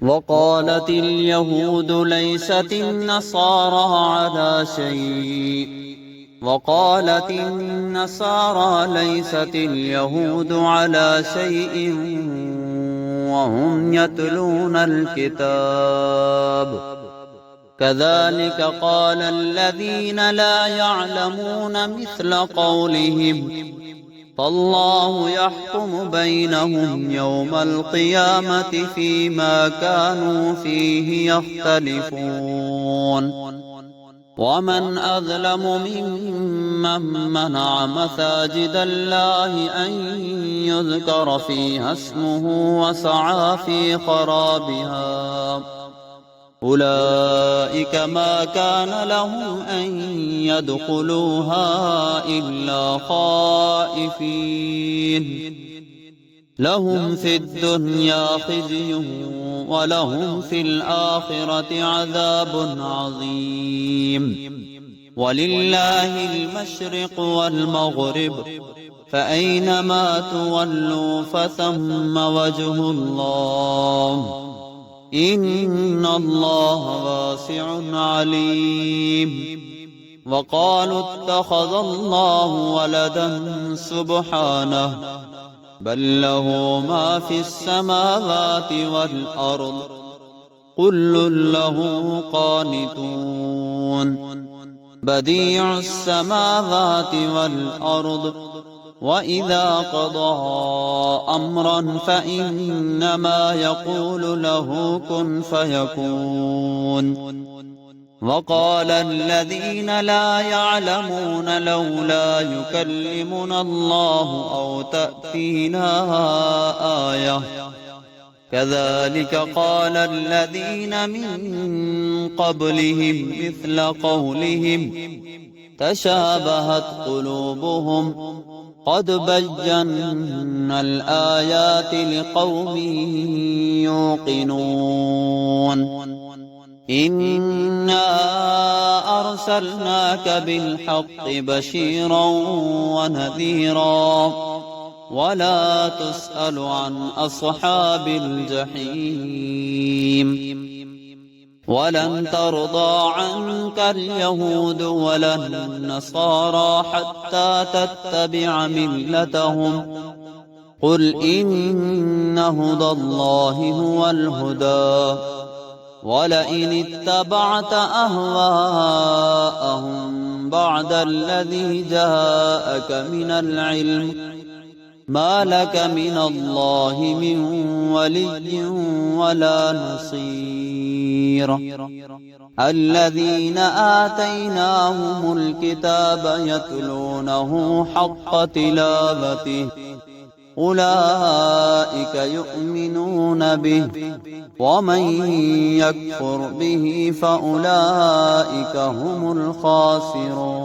وقالت اليهود ليست النصارى على شيء وقالت النصارى ليست اليهود على شيء وهم يتلون الكتاب كذلك قال الذين لا يعلمون مثل قولهم فالله يحكم بينهم يوم القيامة فيما كانوا فيه يختلفون ومن أظلم ممن منع مساجد الله أن يذكر فيها اسمه وسعى في خرابها أولئك ما كان لهم أن يدخلوها إلا خائفين لهم في الدنيا خزي ولهم في الآخرة عذاب عظيم ولله المشرق والمغرب فأينما تولوا فثم وجه الله إن الله واسع عليم وقالوا اتخذ الله ولدا سبحانه بل له ما في السماوات والأرض كل له قانتون بديع السماوات والأرض وإذا قضى أمرا فإنما يقول له كن فيكون وقال الذين لا يعلمون لولا يكلمنا الله أو تأتينا آية كذلك قال الذين من قبلهم مثل قولهم تشابهت قلوبهم قد بينا الآيات لقوم يوقنون إنا أرسلناك بالحق بشيرا ونذيرا ولا تسأل عن أصحاب الجحيم ولن ترضى عنك اليهود ولا النصارى حتى تتبع ملتهم قل إن هدى الله هو الهدى ولئن اتبعت أهواءهم بعد الذي جاءك من العلم ما لك من الله من ولي ولا نصير الذين آتيناهم الكتاب يتلونه حق تلاوته أولئك يؤمنون به ومن يكفر به فأولئك هم الخاسرون